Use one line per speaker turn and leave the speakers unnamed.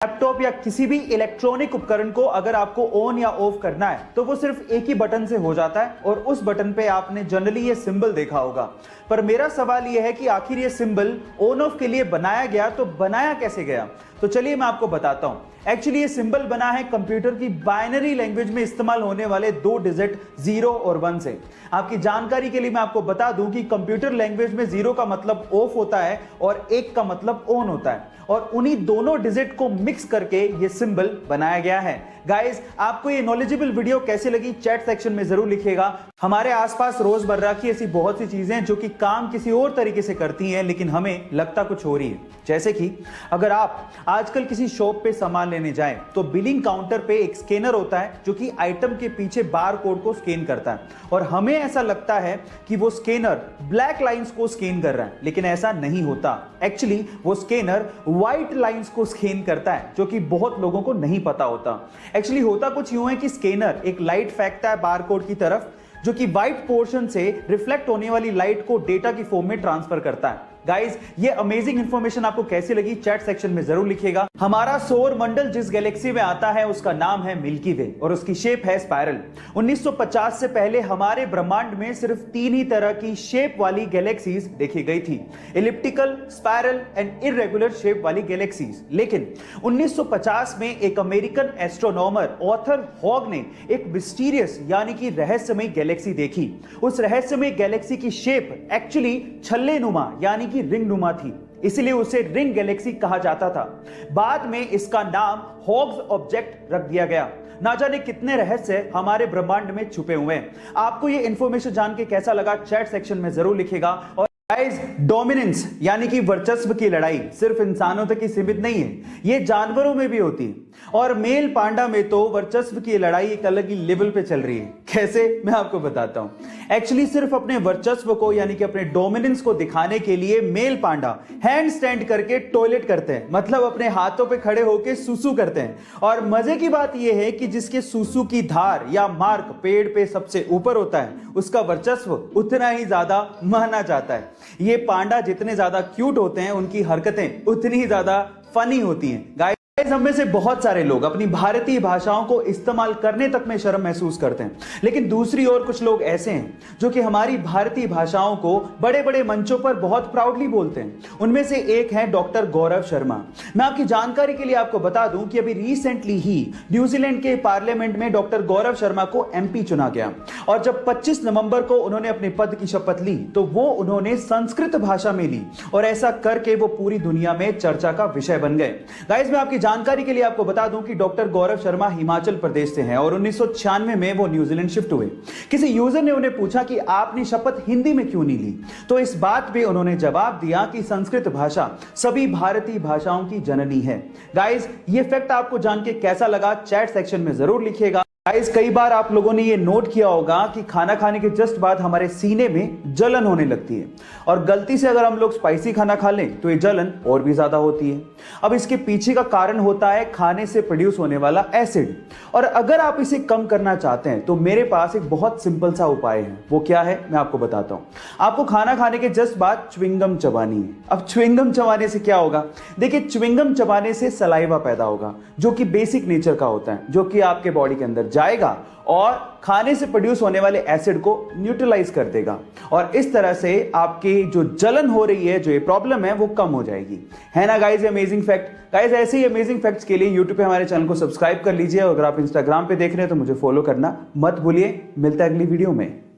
Laptop या किसी भी इलेक्ट्रॉनिक उपकरण को अगर आपको ऑन या ऑफ करना है तो वो सिर्फ एक ही बटन से हो जाता है और उस बटन पे आपने जनरली ये सिंबल देखा होगा। पर मेरा सवाल ये है कि आखिर ये सिंबल ऑन ऑफ के लिए बनाया गया तो बनाया कैसे गया? तो चलिए मैं आपको बताता हूं। एक्चुअली ये सिंबल बना है कंप्यूटर की बाइनरी लैंग्वेज में इस्तेमाल होने वाले दो डिजिट 0 और 1 से। आपकी जानकारी के लिए मैं आपको बता दूं कि कंप्यूटर लैंग्वेज में 0 का मतलब ऑफ होता है और 1 का मतलब ऑन होता है और उन्हीं दोनों डिजिट को मिक्स करके ये सिंबल बनाया गया है। गाइस, आपको ये नॉलेजेबल वीडियो कैसे लगी चैट सेक्शन में जरूर लिखिएगा। हमारे आसपास रोजमर्रा की ऐसी बहुत सी चीजें जो कि काम किसी और तरीके से करती हैं लेकिन हमें लगता कुछ हो रही है। जैसे कि अगर आप आजकल किसी शॉप पे सामान लेने जाएं तो बिलिंग काउंटर पे एक स्कैनर होता है जो कि आइटम के पीछे बार कोड को स्कैन करता है और हमें ऐसा लगता है कि वो स्कैनर ब्लैक लाइंस को स्कैन कर रहा है, लेकिन ऐसा नहीं होता। एक्चुअली वो स्कैनर व्हाइट लाइंस को स्कैन करता है जो कि बहुत लोगों को नहीं पता होता। एक्चुअली होता कुछ यूं है कि स्कैनर एक लाइट फेंकता है बार कोड की तरफ जो कि व्हाइट पोर्शन से रिफ्लेक्ट होने वाली लाइट को डेटा की फॉर्म में ट्रांसफर करता है। गाइस, ये अमेजिंग इंफॉर्मेशन आपको कैसी लगी चैट सेक्शन में जरूर लिखिएगा। हमारा सौर मंडल जिस गैलेक्सी में आता है उसका नाम है मिल्की वे और उसकी शेप है स्पाइरल। 1950 से पहले हमारे ब्रह्मांड में सिर्फ 3 ही तरह की शेप वाली गैलेक्सीज देखी गई थी, elliptical, spiral and irregular shape वाली गैलेक्सीज। लेकिन 1950 में एक अमेरिकन एस्ट्रोनॉमर ऑथर हॉग ने एक मिस्टीरियस यानी कि रहस्यमय गैलेक्सी देखी। उस रहस्यमय गैलेक्सी की शेप एक्चुअली छल्लेनुमा यानी कि रिंग नुमा थी, इसलिए उसे रिंग गैलेक्सी कहा जाता था। बाद में इसका नाम हॉग्स ऑब्जेक्ट रख दिया गया। ना जाने कितने रहस्य हमारे ब्रह्मांड में छुपे हुए हैं। आपको ये इंफॉर्मेशन जान के कैसा लगा चैट सेक्शन में जरूर लिखिएगा। और गाइस, डोमिनेंस यानी कि वर्चस्व की लड़ाई सिर्फ इंसानों तक ही सीमित नहीं है, ये जानवरों में भी होती है और मेल पांडा में तो वर्चस्व की लड़ाई एक अलग ही लेवल पे चल रही है। कैसे, मैं आपको बताता हूं। एक्चुअली सिर्फ अपने वर्चस्व को यानी कि अपने डोमिनेंस को दिखाने के लिए मेल पांडा हैंड स्टैंड करके टॉयलेट करते हैं, मतलब अपने हाथों पे खड़े होकर सुसु करते हैं। और मजे की बात यह है कि जिसके सुसु की धार या मार्क पेड़ पे सबसे ऊपर होता है उसका वर्चस्व उतना ही ज्यादा माना जाता है। ये पांडा जितने ज्यादा क्यूट होते हैं उनकी हरकतें उतनी ही ज्यादा फनी होती हैं। गाइस, हम में से बहुत सारे लोग अपनी भारतीय भाषाओं को इस्तेमाल करने तक में शर्म महसूस करते हैं, लेकिन दूसरी ओर कुछ लोग ऐसे हैं जो कि हमारी भारतीय भाषाओं को बड़े बड़े मंचों पर बहुत प्राउडली बोलते हैं। उनमें से एक है डॉक्टर गौरव शर्मा। मैं आपकी जानकारी के लिए आपको बता दूं कि अभी रिसेंटली ही न्यूजीलैंड के पार्लियामेंट में डॉक्टर गौरव शर्मा को MP चुना गया और जब 25 नवंबर को उन्होंने अपने पद की शपथ ली तो वो उन्होंने संस्कृत भाषा में ली और ऐसा करके वो पूरी दुनिया में चर्चा का विषय बन गए। गाइस, मैं आपकी जानकारी के लिए आपको बता दूं कि डॉक्टर गौरव शर्मा हिमाचल प्रदेश से हैं और 1996 में वो न्यूजीलैंड शिफ्ट हुए। किसी यूजर ने उन्हें पूछा कि आपने शपथ हिंदी में क्यों नहीं ली, तो इस बात पे उन्होंने जवाब दिया कि संस्कृत भाषा सभी भारतीय भाषाओं की जननी है। गाइस, ये फैक्ट आपको जान के कैसा लगा चैट सेक्शन में जरूर लिखिएगा। गाइस, कई बार आप लोगों ने ये नोट किया होगा कि खाना खाने के जस्ट बाद हमारे सीने में जलन होने लगती है और गलती से अगर हम लोग स्पाइसी खाना खा लें तो ये जलन और भी ज्यादा होती है। अब इसके पीछे का कारण होता है खाने से प्रोड्यूस होने वाला एसिड, और अगर आप इसे कम करना चाहते हैं तो मेरे पास एक बहुत सिंपल सा उपाय है। वो क्या है, मैं आपको बताता हूं। आपको खाना खाने के जस्ट बाद च्युइंगम चबानी है। अब च्युइंगम चबाने से क्या होगा? देखिए, च्युइंगम चबाने से सलाइवा पैदा होगा जो कि बेसिक नेचर का होता है, जो कि आपके बॉडी के अंदर जाएगा और खाने से प्रोड्यूस होने वाले एसिड को न्यूट्रलाइज कर देगा और इस तरह से आपकी जो जलन हो रही है, जो ये प्रॉब्लम है, वो कम हो जाएगी। है ना गाइस, अमेजिंग फैक्ट। गाइस, ऐसे ही अमेजिंग फैक्ट्स के लिए YouTube पे हमारे चैनल को सब्सक्राइब कर लीजिए और अगर आप Instagram पे देख रहे हैं तो मुझे फॉलो करना मत भूलिए। मिलता है अगली वीडियो में।